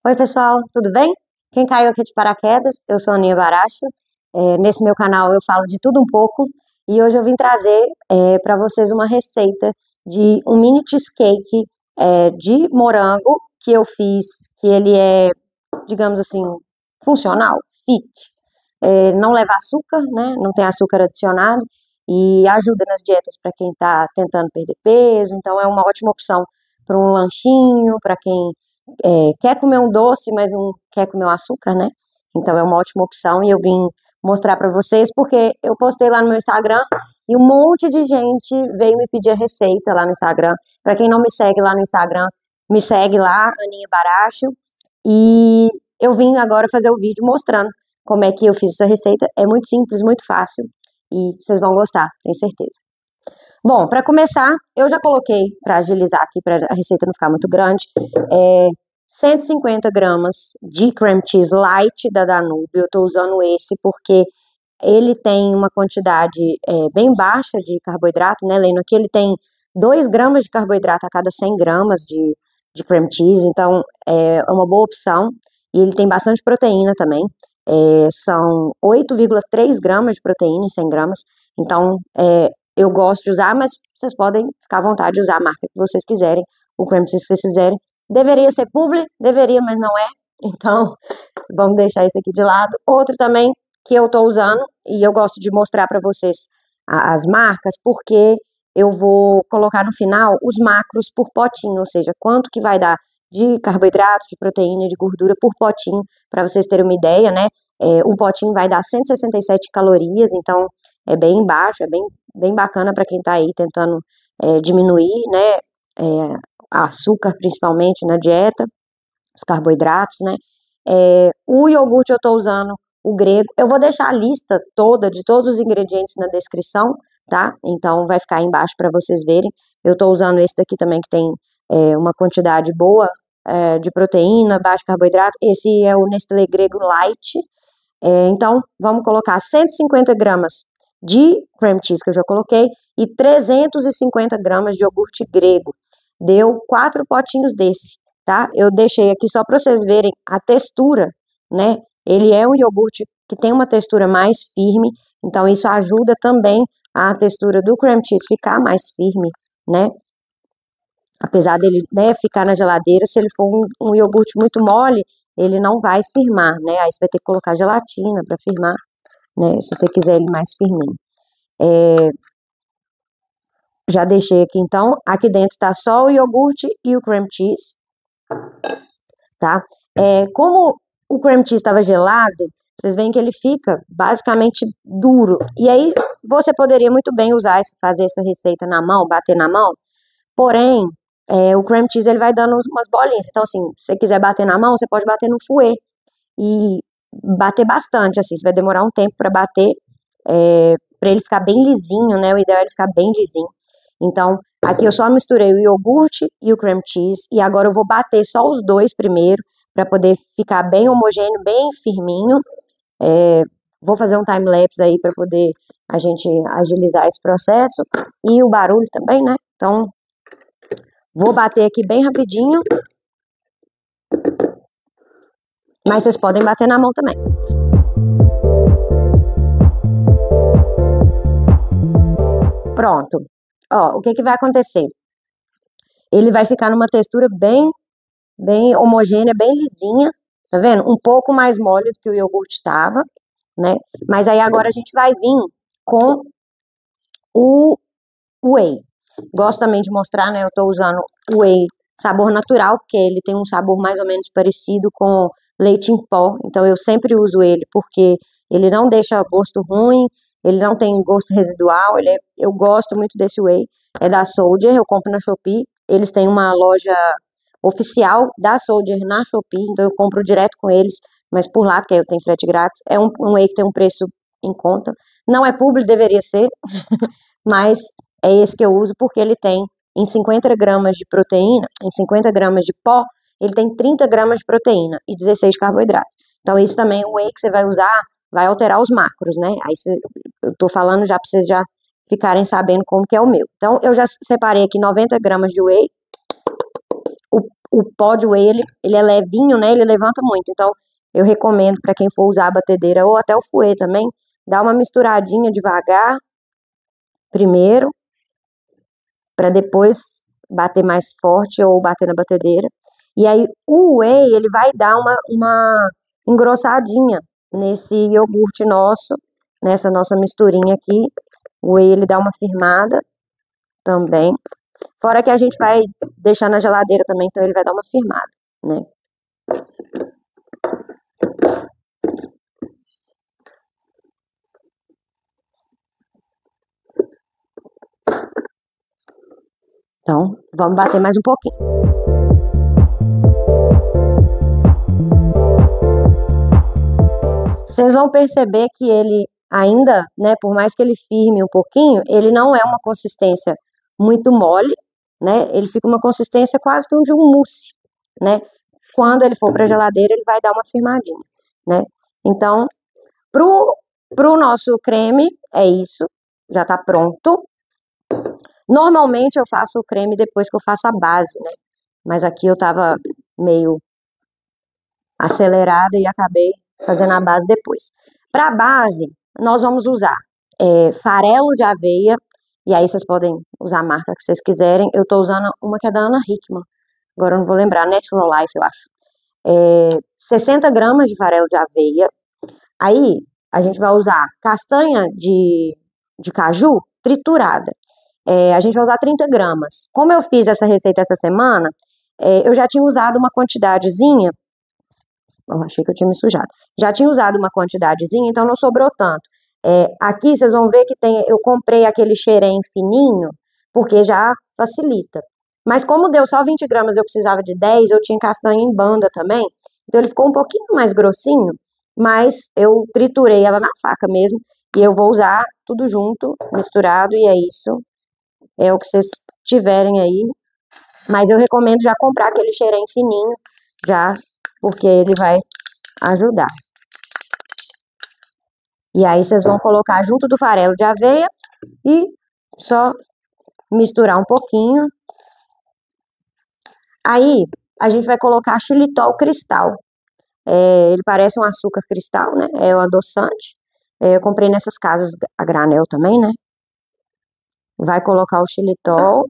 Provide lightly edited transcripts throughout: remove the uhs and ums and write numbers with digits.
Oi, pessoal, tudo bem? Quem caiu aqui de paraquedas, eu sou a Aninha Baracho. Nesse meu canal eu falo de tudo um pouco e hoje eu vim trazer para vocês uma receita de um mini cheesecake de morango que eu fiz, que ele é, digamos assim, funcional, fit. Não leva açúcar, né? Não tem açúcar adicionado e ajuda nas dietas para quem está tentando perder peso. Então é uma ótima opção para um lanchinho, para quem quer comer um doce, mas não quer comer o açúcar, né? Então é uma ótima opção e eu vim mostrar para vocês porque eu postei lá no meu Instagram e um monte de gente veio me pedir a receita lá no Instagram. Para quem não me segue lá no Instagram, me segue lá, Aninha Baracho. E eu vim agora fazer o vídeo mostrando como é que eu fiz essa receita. É muito simples, muito fácil e vocês vão gostar, tenho certeza. Bom, para começar, eu já coloquei, para agilizar aqui, para a receita não ficar muito grande, 150 gramas de cream cheese light da Danúbio. Eu estou usando esse porque ele tem uma quantidade bem baixa de carboidrato, né, Leno? Aqui ele tem 2 gramas de carboidrato a cada 100 gramas de cream cheese, então é uma boa opção. E ele tem bastante proteína também, são 8,3 gramas de proteína em 100 gramas, então eu gosto de usar, mas vocês podem ficar à vontade de usar a marca que vocês quiserem, o cream cheese que vocês quiserem. Deveria ser publi, deveria, mas não é, então vamos deixar isso aqui de lado. Outro também que eu estou usando, e eu gosto de mostrar para vocês as marcas, porque eu vou colocar no final os macros por potinho, ou seja, quanto que vai dar de carboidrato, de proteína, de gordura por potinho, para vocês terem uma ideia, né? Um potinho vai dar 167 calorias, então é bem baixo, é bem bacana para quem está aí tentando diminuir, né? Açúcar, principalmente na dieta, os carboidratos, né? O iogurte eu estou usando o grego. Eu vou deixar a lista toda de todos os ingredientes na descrição, tá? Então vai ficar aí embaixo para vocês verem. Eu estou usando esse daqui também que tem uma quantidade boa de proteína, baixo carboidrato. Esse é o Nestlé Grego Light. Então vamos colocar 150 gramas de cream cheese que eu já coloquei e 350 gramas de iogurte grego. Deu 4 potinhos desse, tá? Eu deixei aqui só para vocês verem a textura, né? Ele é um iogurte que tem uma textura mais firme, então isso ajuda também a textura do cream cheese ficar mais firme, né? Apesar dele, né, ficar na geladeira, se ele for um iogurte muito mole, ele não vai firmar, né? Aí você vai ter que colocar gelatina para firmar, né? Se você quiser ele mais firminho. Já deixei aqui então, aqui dentro tá só o iogurte e o cream cheese, tá? Como o cream cheese estava gelado, vocês veem que ele fica basicamente duro. E aí você poderia muito bem usar, fazer essa receita na mão, bater na mão. Porém, o cream cheese ele vai dando umas bolinhas. Então, assim, se você quiser bater na mão, você pode bater no fouet e bater bastante, assim. Você vai demorar um tempo para bater, para ele ficar bem lisinho, né? O ideal é ele ficar bem lisinho. Então, aqui eu só misturei o iogurte e o cream cheese e agora eu vou bater só os dois primeiro para poder ficar bem homogêneo, bem firminho. Vou fazer um time-lapse aí para poder a gente agilizar esse processo e o barulho também, né? Então, vou bater aqui bem rapidinho, mas vocês podem bater na mão também. Pronto. Ó, o que que vai acontecer? Ele vai ficar numa textura bem homogênea, bem lisinha, tá vendo? Um pouco mais mole do que o iogurte estava, né? Mas aí agora a gente vai vir com o whey. Gosto também de mostrar, né? Eu tô usando o whey sabor natural, porque ele tem um sabor mais ou menos parecido com leite em pó. Então eu sempre uso ele, porque ele não deixa gosto ruim, ele não tem gosto residual. Eu gosto muito desse whey. É da Soldier, eu compro na Shopee. Eles têm uma loja oficial da Soldier na Shopee, então eu compro direto com eles, mas por lá, porque eu tenho frete grátis. É um whey que tem um preço em conta. Não é publi, deveria ser, mas é esse que eu uso porque ele tem em 50 gramas de proteína, em 50 gramas de pó, ele tem 30 gramas de proteína e 16 de carboidrato. Então isso também, o whey que você vai usar, vai alterar os macros, né? Aí eu tô falando já para vocês já ficarem sabendo como que é o meu. Então eu já separei aqui 90 gramas de whey, o, o pó de whey, ele é levinho, né? Ele levanta muito. Então, eu recomendo para quem for usar a batedeira ou até o fouet também, dar uma misturadinha devagar primeiro, para depois bater mais forte ou bater na batedeira. E aí o whey, ele vai dar uma engrossadinha nesse iogurte nosso, nessa nossa misturinha aqui. O whey, ele dá uma firmada também. Fora que a gente vai deixar na geladeira também, então ele vai dar uma firmada, né? Então, vamos bater mais um pouquinho. Vocês vão perceber que ele ainda, né, por mais que ele firme um pouquinho, ele não é uma consistência muito mole, né? Ele fica uma consistência quase que de um mousse, né? Quando ele for para a geladeira, ele vai dar uma firmadinha, né? Então, pro nosso creme, é isso. Já tá pronto. Normalmente eu faço o creme depois que eu faço a base, né? Mas aqui eu tava meio acelerada e acabei fazendo a base depois. Para a base, nós vamos usar farelo de aveia, e aí vocês podem usar a marca que vocês quiserem. Eu tô usando uma que é da Ana Hickman, agora eu não vou lembrar, Natural Life, eu acho. 60 gramas de farelo de aveia. Aí, a gente vai usar castanha de caju triturada. A gente vai usar 30 gramas. Como eu fiz essa receita essa semana, eu já tinha usado uma quantidadezinha. Eu achei que eu tinha me sujado. Já tinha usado uma quantidadezinha, então não sobrou tanto. Aqui vocês vão ver que eu comprei aquele xerém fininho, porque já facilita. Mas como deu só 20 gramas, eu precisava de 10, eu tinha castanha em banda também. Então ele ficou um pouquinho mais grossinho, mas eu triturei ela na faca mesmo. E eu vou usar tudo junto, misturado, e é isso. É o que vocês tiverem aí. Mas eu recomendo já comprar aquele xerém fininho, já, porque ele vai ajudar. E aí vocês vão colocar junto do farelo de aveia e só misturar um pouquinho. Aí a gente vai colocar xilitol cristal. Ele parece um açúcar cristal, né? É o adoçante. Eu comprei nessas casas a granel também, né? Vai colocar o xilitol.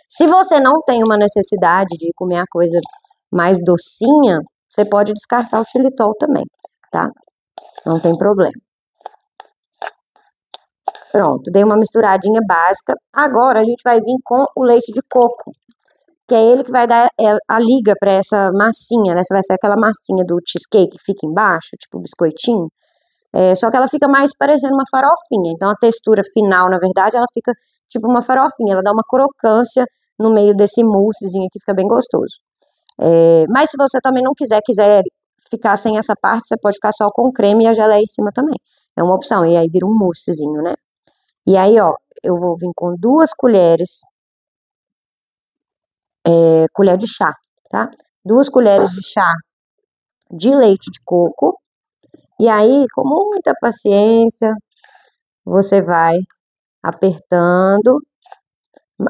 Se você não tem uma necessidade de comer a coisa mais docinha, você pode descartar o xilitol também, tá? Não tem problema. Pronto, dei uma misturadinha básica. Agora a gente vai vir com o leite de coco, que é ele que vai dar a liga para essa massinha, né? Essa vai ser aquela massinha do cheesecake que fica embaixo, tipo biscoitinho. Só que ela fica mais parecendo uma farofinha. Então a textura final, na verdade, ela fica tipo uma farofinha. Ela dá uma crocância no meio desse moussezinho aqui, fica bem gostoso. Mas se você também não quiser ficar sem essa parte, você pode ficar só com o creme e a geleia em cima também. É uma opção. E aí vira um moussezinho, né? E aí, ó, eu vou vir com 2 colheres, colher de chá, tá? 2 colheres de chá de leite de coco. E aí, com muita paciência, você vai apertando,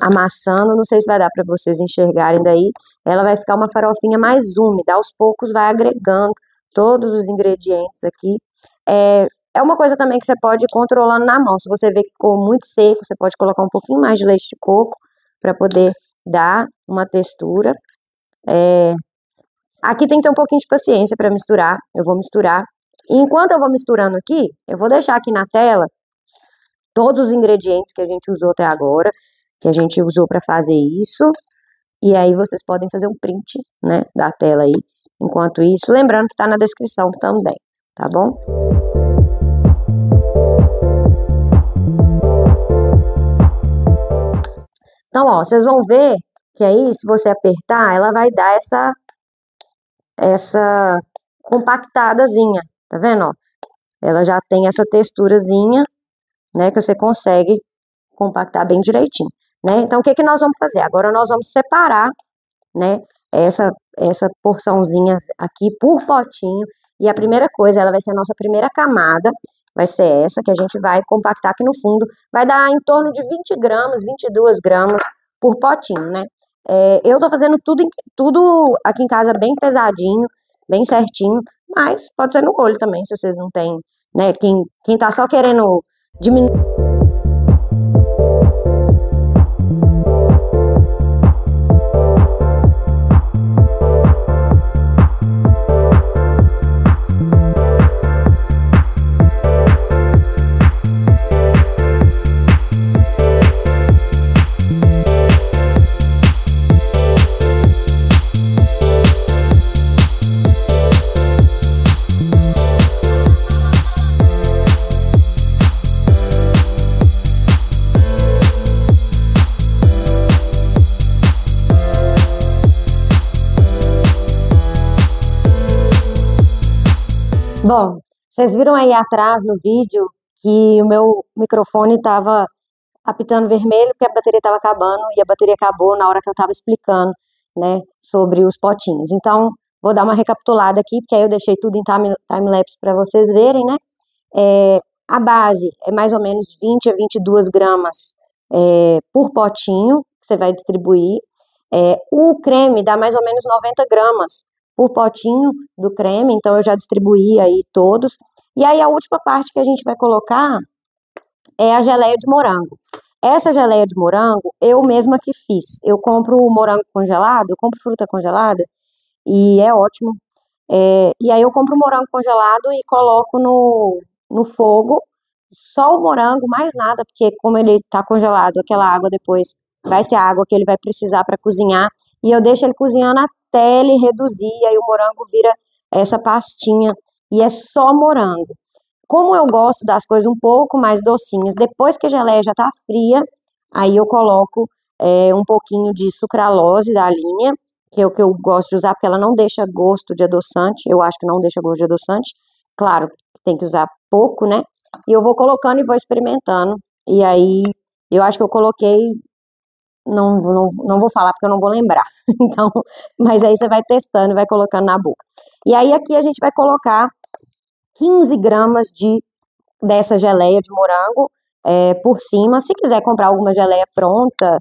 amassando. Não sei se vai dar para vocês enxergarem daí. Ela vai ficar uma farofinha mais úmida. Aos poucos vai agregando todos os ingredientes aqui. É uma coisa também que você pode ir controlando na mão. Se você vê que ficou muito seco, você pode colocar um pouquinho mais de leite de coco para poder dar uma textura. Aqui tem que ter um pouquinho de paciência para misturar. Eu vou misturar. E enquanto eu vou misturando aqui, eu vou deixar aqui na tela todos os ingredientes que a gente usou até agora, que a gente usou para fazer isso. E aí vocês podem fazer um print, né, da tela aí. Enquanto isso, lembrando que tá na descrição também, tá bom? Então, ó, vocês vão ver que aí, se você apertar, ela vai dar essa compactadazinha, tá vendo, ó? Ela já tem essa texturazinha, né, que você consegue compactar bem direitinho, né? Então, o que que nós vamos fazer? Agora nós vamos separar, né, essa porçãozinha aqui por potinho, e a primeira coisa, ela vai ser a nossa primeira camada, vai ser essa que a gente vai compactar aqui no fundo, vai dar em torno de 20 gramas, 22 gramas por potinho, né? Eu tô fazendo tudo aqui em casa bem pesadinho, bem certinho, mas pode ser no olho também, se vocês não têm, né? Quem tá só querendo diminuir. Bom, vocês viram aí atrás no vídeo que o meu microfone estava apitando vermelho porque a bateria estava acabando e a bateria acabou na hora que eu estava explicando, né, sobre os potinhos. Então, vou dar uma recapitulada aqui, porque aí eu deixei tudo em time-lapse para vocês verem, né? A base é mais ou menos 20 a 22 gramas por potinho, que você vai distribuir. O creme dá mais ou menos 90 gramas por potinho do creme, então eu já distribuí aí todos. E aí a última parte que a gente vai colocar é a geleia de morango. Essa geleia de morango, eu mesma que fiz. Eu compro o morango congelado, eu compro fruta congelada, e é ótimo. E aí eu compro o morango congelado e coloco no fogo, só o morango, mais nada, porque como ele está congelado, aquela água depois vai ser a água que ele vai precisar para cozinhar, e eu deixo ele cozinhando até ele reduzir, e aí o morango vira essa pastinha, e é só morango. Como eu gosto das coisas um pouco mais docinhas, depois que a geleia já está fria, aí eu coloco um pouquinho de sucralose da linha, que é o que eu gosto de usar, porque ela não deixa gosto de adoçante, eu acho que não deixa gosto de adoçante, claro, tem que usar pouco, né? E eu vou colocando e vou experimentando, e aí eu acho que eu coloquei, não vou falar porque eu não vou lembrar, então, mas aí você vai testando e vai colocando na boca. E aí aqui a gente vai colocar 15 gramas dessa geleia de morango por cima. Se quiser comprar alguma geleia pronta,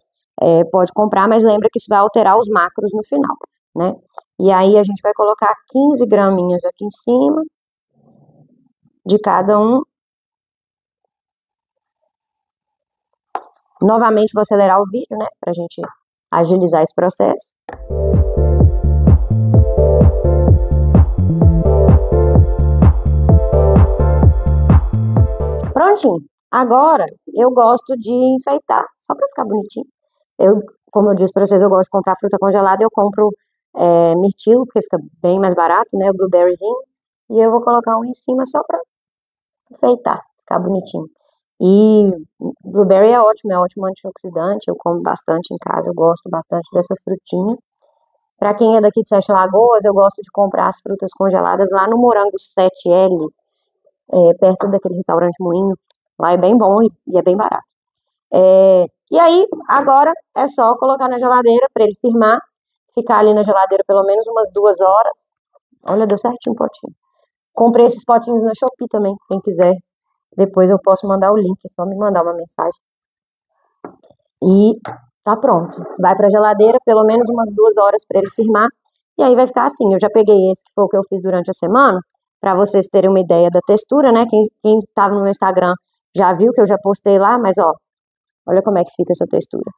pode comprar, mas lembra que isso vai alterar os macros no final, né? E aí a gente vai colocar 15 graminhas aqui em cima de cada um. Novamente vou acelerar o vídeo, né, pra gente agilizar esse processo. Prontinho. Agora eu gosto de enfeitar, só pra ficar bonitinho. Como eu disse pra vocês, eu gosto de comprar fruta congelada, eu compro mirtilo, porque fica bem mais barato, né, o blueberryzinho. E eu vou colocar um em cima só pra enfeitar, ficar bonitinho. E blueberry é ótimo antioxidante, eu como bastante em casa, eu gosto bastante dessa frutinha. Para quem é daqui de Sete Lagoas, eu gosto de comprar as frutas congeladas lá no Morango 7L, perto daquele restaurante Moinho. Lá é bem bom e é bem barato. E aí, agora é só colocar na geladeira para ele firmar, ficar ali na geladeira pelo menos umas 2 horas. Olha, deu certinho o potinho. Comprei esses potinhos na Shopee também, quem quiser. Depois eu posso mandar o link, é só me mandar uma mensagem. E tá pronto. Vai pra geladeira pelo menos umas 2 horas para ele firmar. E aí vai ficar assim. Eu já peguei esse que foi o que eu fiz durante a semana, para vocês terem uma ideia da textura, né? Quem tava no meu Instagram já viu que eu já postei lá, mas ó, olha como é que fica essa textura.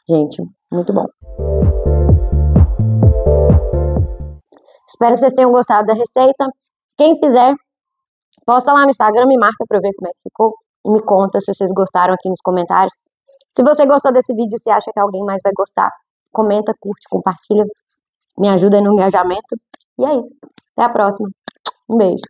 Gente, muito bom. Espero que vocês tenham gostado da receita. Quem fizer, posta lá no Instagram, me marca pra eu ver como é que ficou. E me conta se vocês gostaram aqui nos comentários. Se você gostou desse vídeo, se acha que alguém mais vai gostar, comenta, curte, compartilha. Me ajuda aí no engajamento. E é isso. Até a próxima. Um beijo.